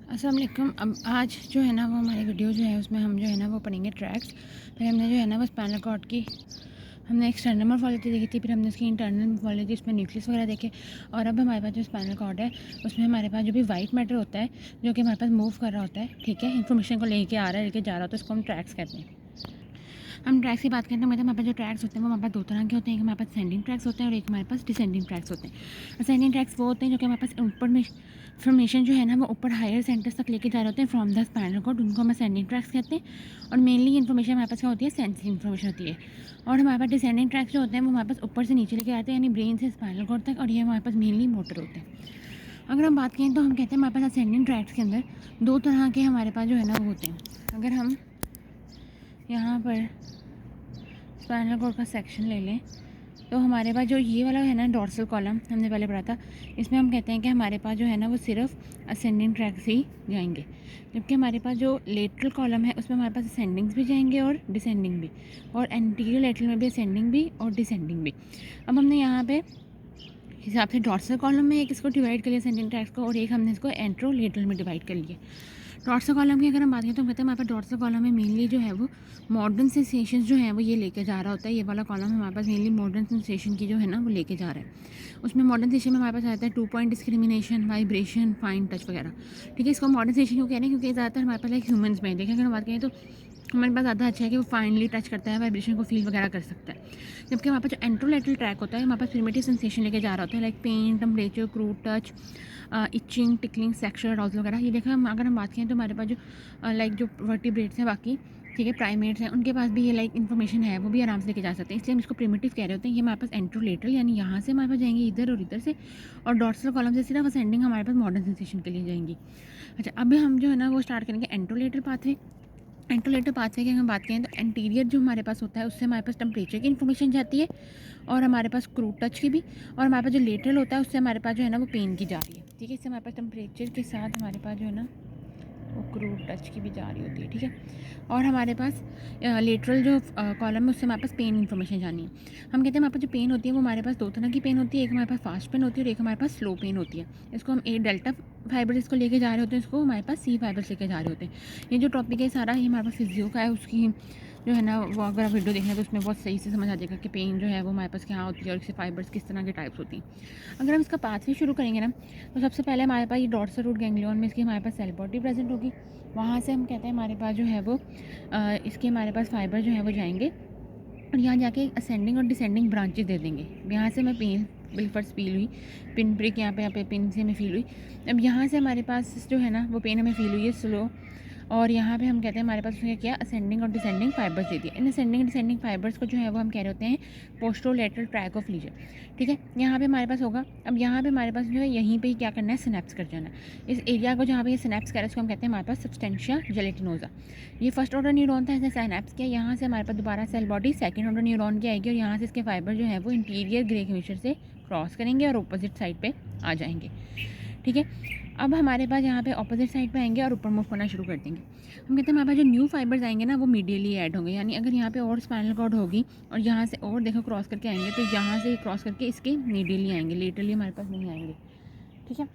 अस्सलाम वालेकुम। अब आज जो है ना वो हमारी वीडियो जो है उसमें हम जो है ना वो पढ़ेंगे ट्रैक्स। फिर हमने जो है ना वो स्पाइनल कॉर्ड की हमने एक्सटर्नल मॉर्फोलॉजी देखी थी, फिर हमने उसकी इंटरनल मॉर्फोलॉजी उसमें न्यूक्लियस वगैरह देखे। और अब हमारे पास जो स्पाइनल कॉर्ड है उसमें हमारे पास जो भी वाइट मैटर होता है जो कि हमारे पास मूव कर रहा होता है, ठीक है, इन्फॉर्मेशन को लेके आ रहा है लेके जा रहा होता है, उसको हम ट्रैक्स कहते हैं। हम ट्रैक्स की बात करें तो मतलब हमारे पास जो ट्रैक्स होते हैं वो हमारे पास दो तरह के होते हैं। एक हमारे पास सेंडिंग ट्रैक्स होते हैं और एक हमारे पास डिसेंडिंग ट्रैक्स होते हैं। सेंडिंग ट्रैक्स वो होते हैं जो कि हमारे पास ऊपर में इन्फॉर्मेशन जो है ना वो ऊपर हायर सेंटर्स तक लेके जा रहे होते हैं फ्रॉम द स्पाइनल कॉर्ड, उनको हम सेंडिंग ट्रैक्स कहते हैं। और मेनली इन्फॉर्मेशन हमारे पास क्या होती है, सेंसरी इन्फॉर्मेशन होती है। और हमारे पास डिसेंडिंग ट्रैक्स जो होते हैं वो हमारे पास ऊपर से नीचे लेके आते हैं, यानी ब्रेन से स्पाइनल कॉर्ड तक, और ये हमारे पास मेनली मोटर होते हैं। अगर हम बात करें तो हम कहते हैं हमारे पास असेंडिंग ट्रैक्स के अंदर दो तरह के हमारे पास जो है ना वो होते हैं। अगर हम यहाँ पर स्पाइनल कॉर्ड का सेक्शन ले लें तो हमारे पास जो ये वाला है ना डॉर्सल कॉलम हमने पहले पढ़ा था, इसमें हम कहते हैं कि हमारे पास जो है ना वो सिर्फ असेंडिंग ट्रैक से ही जाएंगे, जबकि हमारे पास जो लेटरल कॉलम है उसमें हमारे पास असेंडिंग्स भी जाएंगे और डिसेंडिंग भी, और एंटीरियर लेटरल में भी असेंडिंग भी और डिसेंडिंग भी। अब हमने यहाँ पे हिसाब से डॉर्सल कॉलम में एक इसको डिवाइड कर लिया असेंडिंग ट्रैक्स को, और एक हमने इसको एंट्रो लेटरल में डिवाइड कर लिया। डॉर्सल कॉलम की अगर हम बात करें तो हम कहते हैं हमारे पास डॉर्सल कॉलम में मेनली जो है वो मॉडर्न सेंसेशन जो है वो ये लेके जा रहा होता है। ये वाला कॉलम हमारे पास मेनली मॉडर्न सेंसेशन की जो है ना वो लेके जा रहा है। उसमें मॉडर्न सेंसेशन में हमारे पास आता है 2 point discrimination, vibration, fine touch वगैरह, ठीक है। इसको मॉडर्न सेंसेशन क्यों कह रहे हैं, क्योंकि ज़्यादातर हमारे पास लाइक ह्यूमन्स में देखें अगर हम बात करें तो हमारे पास ज़्यादा अच्छा है कि वो फाइनली टच करता है, वाइब्रेशन को फील वगैरह कर सकता है। जबकि हमारे पास जो एंट्रोलेटरल ट्रैक होता है हमारे पास प्रिमिटिव सेंसेशन लेके जा रहा होता है, like pain, temperature, crude touch, itching, tickling, sexual arousal वगैरह। ये देखा अगर हम बात करें तो हमारे पास जो लाइक जो वर्टिब्रेट्स हैं बाकी, ठीक है, प्राइमेट्स हैं, उनके पास भी ये लाइक इन्फॉर्मेशन है, वो भी आराम से लेके जा सकते हैं, इसलिए हम इसको प्रिमिटिव कह रहे होते हैं। ये हमारे पास एंट्रोलेटरल यानी यहाँ से हमारे पास जाएंगे इधर और इधर से, और डॉर्सल कॉलम से सिर्फ असेंडिंग हमारे पास मॉडर्न सेंसेशन के लिए जाएंगी। अच्छा, अब हम जो है ना वो स्टार्ट करेंगे एंट्रोलेटरल पाथवे। एंट्रोलेटरल पाथवे की अगर हम बात करें तो एंटीरियर जो हमारे पास होता है उससे हमारे पास टेम्परेचर की इन्फॉर्मेशन जाती है, और हमारे पास क्रूड टच की भी, और हमारे पास जो लेटरल होता है उससे हमारे पास जो है ना वो पेन की जा रही है, ठीक है। इससे हमारे पास टेम्परेचर के साथ हमारे पास जो है ना वो क्रूड टच की भी जा रही होती है, ठीक है। और हमारे पास लेटरल जो कॉलम है उससे हमारे पास पेन इन्फॉर्मेशन जानी है। हम कहते हैं हमारे पास जो पेन होती है वो हमारे पास दो तरह की पेन होती है, एक हमारे पास फास्ट पेन होती है और एक हमारे पास स्लो पेन होती है। इसको हम ए डेल्टा फाइबर्स इसको लेके जा रहे होते हैं, इसको हमारे पास सी फाइबर्स लेके जा रहे होते हैं। ये जो टॉपिक है सारा ये हमारे पास फिजियो का है, उसकी जो है ना वो अगर आप वीडियो देखें तो उसमें बहुत सही से समझ आ जाएगा कि पेन जो है वो हमारे पास क्या होती है और इससे फाइबर्स किस तरह के टाइप्स होती हैं। अगर हम इसका पाथवे शुरू करेंगे ना तो सबसे पहले हमारे पास ये डॉर्सल रूट गैंग्लियन में इसकी हमारे पास सेल बॉडी प्रेजेंट होगी। वहाँ से हम कहते हैं हमारे पास जो है वो इसके हमारे पास फाइबर जो है वो जाएंगे और यहाँ जाके असेंडिंग और डिसेंडिंग ब्रांचेस दे देंगे। यहाँ से मैं पेन बिल फर्स्ट फील हुई, पिन ब्रेक यहाँ पे पिन से हमें फील हुई। अब यहाँ से हमारे पास जो है ना वो पेन हमें फील हुई है स्लो, और यहाँ पे हम कहते हैं हमारे पास उसने क्या असेंडिंग और डिसेंडिंग फाइबर्स दे दिए। इन असेंडिंग डिसेंडिंग फाइबर्स को जो है वो हम कह रहे होते हैं पोस्टरोलेटरल ट्रैक ऑफ लीजर, ठीक है। यहाँ पे हमारे पास होगा, अब यहाँ पे हमारे पास जो है यहीं पे ही क्या करना है, सिनेप्स कर जाना है। इस एरिया को जहाँ पे ये सिनेप्स कर रहा है उसको हम कहते हैं हमारे पास सब्सटेंशिया जेलेटिनोजा। ये फर्स्ट ऑर्डर न्यूरॉन था, इसने सिनेप्स किया, यहाँ से हमारे पास दोबारा cell body second order neuron की आएगी, और यहाँ से इसके फाइबर जो है वो इंटीरियर ग्रे हेमिस्फीयर से क्रॉस करेंगे और अपोजिट साइड पे आ जाएंगे, ठीक है। अब हमारे पास यहाँ पे अपोजिट साइड पे आएंगे और ऊपर मूव करना शुरू कर देंगे। हम कहते हैं हमारे पास जो न्यू फाइबर्स आएंगे ना वो मीडियली ऐड होंगे, यानी अगर यहाँ पे और स्पाइनल कॉर्ड होगी और यहाँ से और देखो क्रॉस करके आएंगे तो यहाँ से क्रॉस करके इसके मीडियली आएंगे, लेटरली हमारे पास नहीं आएंगे, ठीक है।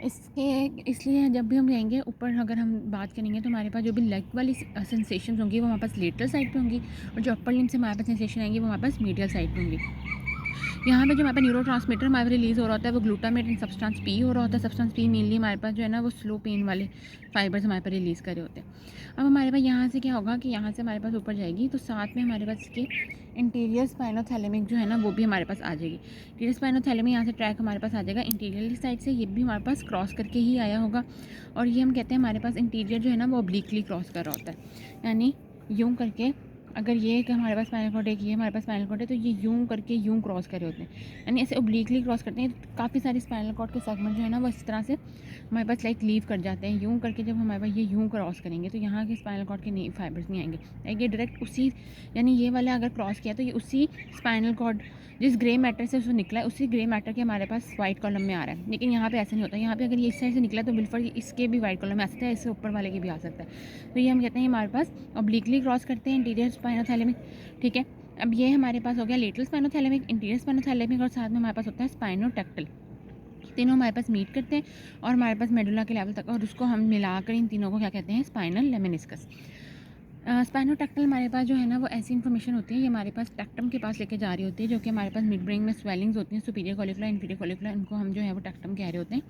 इसके इसलिए जब भी हम जाएंगे ऊपर अगर हम बात करेंगे तो हमारे पास जो भी लेग वाली सेंसेशन होंगी वो हमारे पास लेटरल साइड पे होंगी, और जो अपर लिम्ब से हमारे पास सेंसेशन आएंगी वो हमारे पास मीडियल साइड पे होंगी। यहाँ पे जो हमारे पास न्यूरो ट्रांसमीटर हमारे रिलीज़ हो रहा होता है वो ग्लूटामेट एंड सब्सटेंस पी हो रहा होता है। सब्सटेंस पी मेनली हमारे पास जो है ना वो स्लो पेन वाले फाइबर्स हमारे पास रिलीज़ करे होते हैं। अब हमारे पास यहाँ से क्या होगा कि यहाँ से हमारे पास ऊपर जाएगी तो साथ में हमारे पास इसके इंटीरियर स्पाइनोथैलेमिक जो है ना वो भी हमारे पास आ जाएगी। इंटीरियर स्पाइनोथैलेमिक यहाँ से ट्रैक हमारे पास आ जाएगा इंटीरियर साइड से, ये भी हमारे पास क्रॉस करके ही आया होगा, और ये हम कहते हैं हमारे पास इंटीरियर जो है ना वो ऑब्लिकली क्रॉस कर रहा होता है, यानी यूँ करके अगर ये कि हमारे पास स्पाइनल कॉर्ड एक ये हमारे पास स्पाइनल कॉर्ड है तो ये यूँ करके यूँ क्रॉस करे होते हैं, यानी ऐसे ओब्लिकली क्रॉस करते हैं। काफ़ी सारे स्पाइनल कॉर्ड के सेगमेंट जो है ना वो इस तरह से हमारे पास लाइक लीव कर जाते हैं यूँ करके। जब हमारे पास ये यूँ क्रॉस करेंगे तो यहाँ के स्पाइनल कॉर्ड के नहीं फाइबर्स नहीं आएंगे, ये डायरेक्ट उसी, यानी ये वाला अगर क्रॉस किया तो ये उसी स्पाइनल कॉर्ड जिस ग्रे मैटर से उसको निकला है उसी ग्रे मैटर के हमारे पास वाइट कॉलम में आ रहा है। लेकिन यहाँ पे ऐसा नहीं होता, यहाँ पे अगर ये इस साइड से निकला तो बिल्कुल इसके भी वाइट कॉलम में आ सकता है, इससे ऊपर वाले के भी आ सकता है। तो ये हम कहते हैं हमारे पास ऑब्लिकली क्रॉस करते हैं इंटीरियर स्पाइनोथैलेमिक, ठीक है। अब ये हमारे पास हो गया लेटरल स्पाइनोथैलेमिक, इंटीरियर स्पाइनोथैलेमिक, और साथ में हमारे पास होता है स्पाइनोटेक्टल। तीनों हमारे पास मीट करते हैं और हमारे पास मेडुला के लेवल तक, और उसको हम मिलाकर इन तीनों को क्या कहते हैं, स्पाइनल लेमेनिस्कस। स्पाइनोटैक्टल हमारे पास जो है ना वो ऐसी इन्फॉर्मेशन होती है, ये हमारे पास टैक्टम के पास लेके जा रही होती है, जो कि हमारे पास मिड ब्रेन में स्वेलिंग्स होती हैं, सुपीरियर कॉलिकुलर इंफीरियर कॉलिकुलर, इनको हम जो है वो टैक्टम कह रहे होते हैं।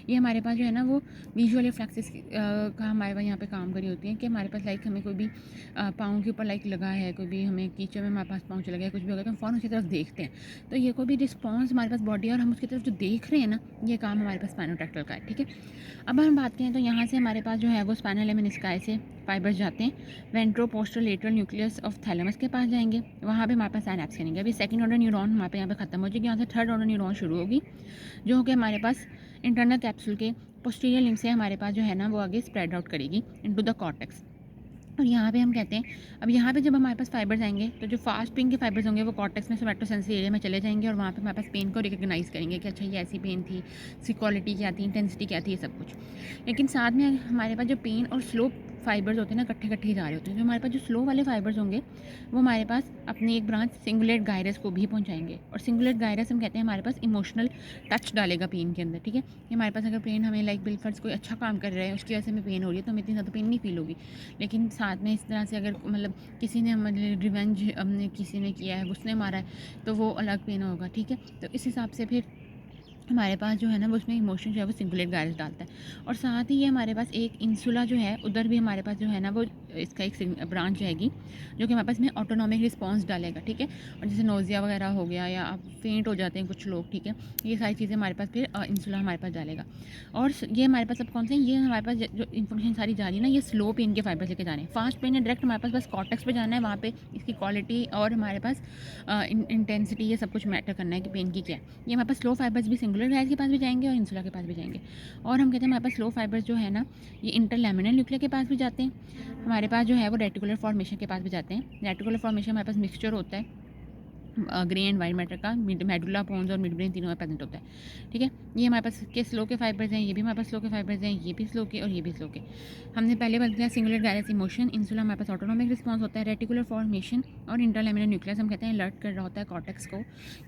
ये हमारे पास जो है ना वो विजुअल रिफ्लेक्सेस का हमारे पास यहाँ पे काम करी होती है, कि हमारे पास लाइक हमें कोई भी पाँव के ऊपर लाइक लगा है, कोई भी हमें कीचड़ में हमारे पास पाँव चला गया, कुछ भी हो गया, तो हम फ़ौरन उसकी तरफ देखते हैं, तो ये कोई भी रिस्पॉन्स हमारे पास बॉडी और हम उसकी तरफ जो देख रहे हैं ना, ये काम हमारे पास स्पाइनोटैक्टल का है। ठीक है, अब हम बात करें तो यहाँ से हमारे पास जो है वो स्पाइनल लेमेनिस्काई से फाइबर्स जाते हैं वेंट्रोपोस्टरलेटरल न्यूक्लियस ऑफ थैलेमस के पास जाएंगे, वहाँ पे हमारे पास साइनैप्स करेंगे। अभी सेकंड ऑर्डर न्यूरॉन हमारे पे यहाँ पे खत्म हो जाएगी, यहाँ से थर्ड ऑर्डर न्यूरॉन शुरू होगी, जो कि हमारे पास इंटरनल कैप्सूल के पोस्टीरियर लिम्ब से हमारे पास जो है ना वो आगे स्प्रेड आउट करेगी इनटू द कॉर्टेक्स। और यहाँ पे हम कहते हैं, अब यहाँ पे जब हमारे पास फाइबर्स आएंगे तो जो फास्ट पेन के फाइबर्स होंगे वो कॉर्टेक्स में सोमैटोसेंसरी एरिया में चले जाएंगे, और वहाँ पे हमारे पास पेन को रिकग्नाइज़ करेंगे कि अच्छा ये ऐसी पेन थी, इसकी क्वालिटी क्या थी, इंटेंसिटी क्या थी, ये सब कुछ। लेकिन साथ में हमारे पास जो पेन और स्लो फाइबर्स होते हैं ना, इकट्ठे इकट्ठे जा रहे होते हैं, जो हमारे पास जो स्लो वाले फाइबर्स होंगे वो हमारे पास अपनी एक ब्रांच सिंगुलेट गायरस को भी पहुंचाएंगे, और सिंगुलेट गायरस हम कहते हैं हमारे पास इमोशनल टच डालेगा पेन के अंदर। ठीक है, कि हमारे पास अगर पेन हमें लाइक बिलफर्स कोई अच्छा काम कर रहा है, उसकी वजह से हमें पेन हो रही है, तो हमें इतनी ज़्यादा पेन नहीं फील होगी। लेकिन साथ में इस तरह से अगर मतलब किसी ने मतलब रिवेंज हमने किसी ने किया है, उसने मारा है, तो वो अलग पेन होगा। ठीक है, तो इस हिसाब से फिर हमारे पास जो है ना वो उसमें इमोशन जो है वो सिंगुलेट गायरस डालता है। और साथ ही ये हमारे पास एक इंसुला जो है, उधर भी हमारे पास जो है ना वो इसका एक ब्रांच जाएगी, जो कि हमारे पास में ऑटोनॉमिक रिस्पांस डालेगा। ठीक है, और जैसे नोज़िया वगैरह हो गया, या आप फेंट हो जाते हैं कुछ लोग, ठीक है, ये सारी चीज़ें हमारे पास फिर इंसुला हमारे पास डालेगा। और ये हमारे पास अब कौन से, ये हमारे पास जो इन्फॉर्मेशन सारी जा रही है ना, ये स्लो पेन के फाइबर्स लेके जा रहे हैं। फास्ट पेन है डायरेक्ट हमारे पास बस कॉर्टेक्स पे जाना है, वहाँ पे इसकी क्वालिटी और हमारे पास इंटेंसिटी ये सब कुछ मैटर करना है कि पेन की क्या है। ये हमारे पास स्लो फाइबर्स भी सिंगुलर गायरस के पास भी जाएंगे और इंसुला के पास भी जाएंगे। और हम कहते हैं हमारे पास स्लो फाइबर्स जो है ना, ये इंटरलैमिनर न्यूक्लियर के पास भी जाते हैं, हमारे पास जो है वो रेटिकुलर फॉर्मेशन के पास भी जाते हैं। रेटिकुलर फॉर्मेशन हमारे पास मिक्सचर होता है ग्रे एंड वाइट मैटर का, मेडुला पोन्स और मिड ब्रेन तीनों में प्रेजेंट होता है। ठीक है, ये हमारे पास के स्लो के फाइबर्स हैं, ये भी हमारे पास स्लो के फाइबर्स हैं, ये भी स्लो के और ये भी स्लो के। हमने पहले बात किया सिंगुलर गायरस इमोशन, इंसुला हमारे पास ऑटोनॉमिक रिस्पांस होता है, रेटिकुलर फॉर्मेशन और इंटरलैमिनर न्यूक्लियस हम कहते हैं अलर्ट कर रहा होता है कॉर्टेक्स को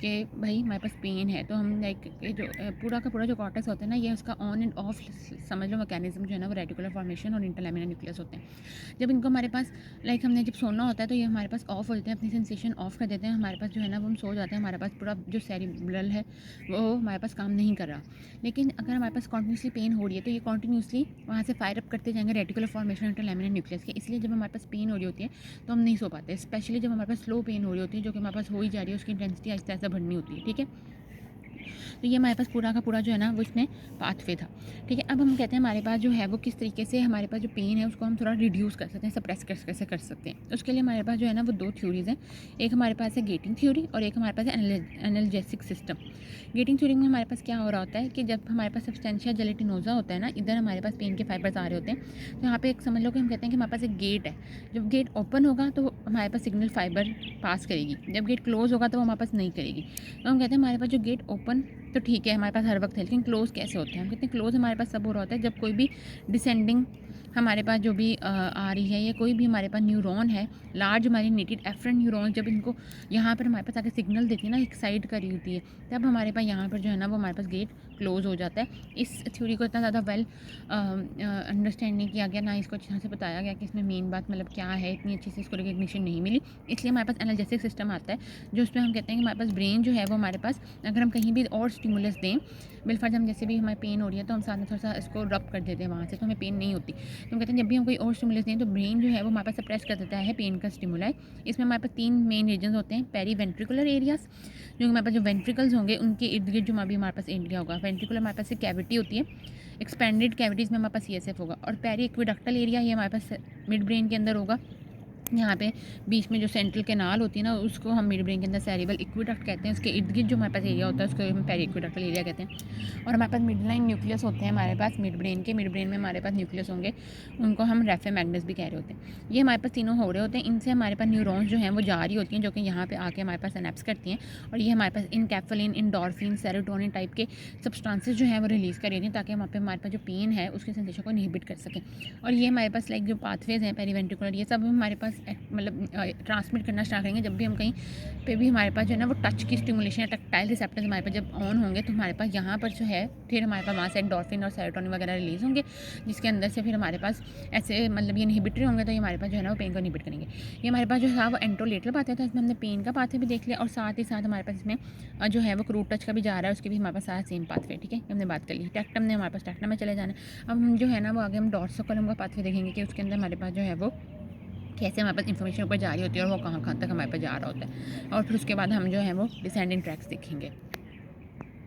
कि भाई हमारे पास पेन है। तो हम लाइक जो पूरा का पूरा जो कॉर्टेक्स होता है ना, ये उसका ऑन एंड ऑफ समझ लो मैकेनिज्म जो है ना वो रेटिकुलर फॉर्मेशन और इंटरलैमिनर न्यूक्लियस होते हैं। जब इनको हमारे पास लाइक हमने जब सोना होता है तो ये हमारे पास ऑफ हो जाते हैं, अपनी सेंसेशन ऑफ कर देते हैं, हमारे पास जो है ना वो हम सो जाते हैं, हमारे पास पूरा जो सेरिब्रल है वो हमारे पास काम नहीं कर रहा। लेकिन अगर हमारे पास कॉन्टीन्यूसली पेन हो रही है तो ये कॉन्टीन्यूसली वहाँ से फायर अप करते जाएंगे रेटिकुलर फॉर्मेशन इंटरलैमिनर न्यूक्लियस के। इसलिए जब हमारे पास पेन हो रही होती है तो हम नहीं सो पाते, स्पेशली जब हमारे पास स्लो पेन हो रही होती है, जो कि हमारे पास हो ही जा रही है, उसकी इंटेंसिटी आहिस्ता आहिस्ता बढ़नी होती है। ठीक है, तो ये हमारे पास पूरा का पूरा जो है ना वो इसमें पाथवे था। ठीक है, अब हम कहते हैं हमारे पास जो है वो किस तरीके से हमारे पास जो पेन है उसको हम थोड़ा रिड्यूस कर सकते हैं, सप्रेस कैसे कर सकते हैं। उसके लिए हमारे पास जो है ना वो दो थ्योरीज़ हैं, एक हमारे पास है गेटिंग थ्योरी और एक हमारे पास है एनाल्जेसिक सिस्टम। गेटिंग थ्योरी में हमारे पास क्या हो रहा होता है कि जब हमारे पास सब्सटेंशिया जेलेटिनोजा होता है ना, इधर हमारे पास पेन के फाइबर्स आ रहे होते हैं, तो यहाँ पे एक समझ लो कि हम कहते हैं कि हमारे पास एक गेट है, जब गेट ओपन होगा तो हमारे पास सिग्नल फाइबर पास करेगी, जब गेट क्लोज होगा तो वो हमारे पास नहीं करेगी। तो हम कहते हैं हमारे पास जो गेट ओपन तो ठीक है हमारे पास हर वक्त है, लेकिन क्लोज कैसे होते हैं, हम कहते हैं क्लोज हमारे पास सब हो रहा होता है जब कोई भी डिसेंडिंग हमारे पास जो भी आ रही है, या कोई भी हमारे पास न्यूरॉन है, लार्ज हमारी नीटेड एफरेंट न्यूरॉन, जब इनको यहाँ पर हमारे पास आके सिग्नल देती है ना, एक साइड करी होती है, तब हमारे पास यहाँ पर जो है ना वो हमारे पास गेट क्लोज हो जाता है। इस थ्योरी को इतना ज़्यादा वेल अंडरस्टैंड नहीं किया गया, ना इसको अच्छे से बताया गया कि इसमें मेन बात मतलब क्या है, इतनी अच्छी से इसको रिकग्निशन नहीं मिली। इसलिए हमारे पास एनाल्जेसिक सिस्टम आता है, जो उसमें हम कहते हैं कि हमारे पास ब्रेन जो है वो हमारे पास अगर हम कहीं भी और स्टिमुलस दें, बिलफर्ज हम जैसे भी हमें पेन हो रही है तो हम साथ में थोड़ा सा इसको रब कर देते हैं वहाँ से, तो हमें पेन नहीं होती। तो हम कहते हैं जब भी हम कोई और स्टिमुलस दें तो ब्रेन जो है वो हमारे पास सप्रेस कर देता है पेन का स्टिमुलाई। इसमें हमारे पास तीन मेन रीजन होते हैं, पेरी वेंट्रिकुलर एरियाज, जो हमारे पास जो वेंट्रिकल्स होंगे उनके इर्द गिर्द जो अभी हमारे पास एरिया होगा, वेंट्रिकुलर हमारे पास एक कैविटी होती है, एक्सपेंडेड कैविटीज़ में हमारे पास CSF होगा, और पेरी एक्विडक्टल एरिया ये हमारे पास मिड ब्रेन के अंदर होगा। यहाँ पे बीच में जो सेंट्रल कैनाल होती है ना, उसको हम मिड ब्रेन के अंदर सेरिबल इक्विडक्ट कहते हैं, उसके इर्द गिर्द जो हमारे पास एरिया होता है उसको हम पेरी इक्विडक्टल एरिया कहते हैं। और हमारे पास मिड लाइन न्यूक्लियस होते हैं हमारे पास मिड ब्रेन के, मिड ब्रेन में हमारे पास न्यूक्लियस होंगे, उनको हम रेफे मैग्नस भी कह रहे होते हैं। ये हमारे पास तीनों हो रहे होते हैं, इनसे हमारे पास न्यूरॉन्स जो हैं वो जारी होती हैं, जो कि यहाँ पे आके हमारे पास सिनेप्स करती हैं, और ये हमारे पास इनकैफ्लिन, इंडोर्फिन, सेरोटोनिन टाइप के सब्सटेंसेस जो हैं वो रिलीज़ कर रही हैं, ताकि वहाँ पे हमारे पास जो पेन है उसके सेंसेशन को इनहिबिट कर सकें। और ये हमारे पास लाइक जो पाथवेज हैं पेरीवेंट्रिकुलर, ये सब हमारे पास मतलब ट्रांसमिट करना स्टार्ट करेंगे। जब भी हम कहीं पे भी हमारे पास जो है ना वो टच की स्टिमुलेशन या टैक्टाइल रिसेप्टर्स हमारे पास जब ऑन होंगे तो हमारे पास यहाँ पर जो है फिर हमारे पास वहाँ से एंडोर्फिन और सेरोटोनिन वगैरह रिलीज़ होंगे, जिसके अंदर से फिर हमारे पास ऐसे मतलब ये इनहिबिटरी होंगे, तो ये हमारे पास जो है ना वो पेन को इनहिबिट करेंगे। ये हमारे पास जो है वो एंटरोलेटरल पाथवे था, इसमें हमने पेन का पाथवे भी देख लिया और साथ ही साथ हमारे पास इसमें जो है वो क्रूड टच का भी जा रहा है, उसके भी हमारे पास सारा सेम पाथवे। ठीक है, हमने बात कर ली। टेक्टम ने हमारे पास टेक्टम में चले जाना है। अब हम जो है ना वो आगे हम डॉर्सोकोलम का पाथवे देखेंगे कि उसके अंदर हमारे पास जो है वो कैसे हमारे पास इन्फॉर्मेशन ऊपर जा रही होती है और वो कहाँ कहाँ तक हमारे पास जा रहा होता है, और फिर उसके बाद हम जो है वो डिसेंडिंग ट्रैक्स देखेंगे।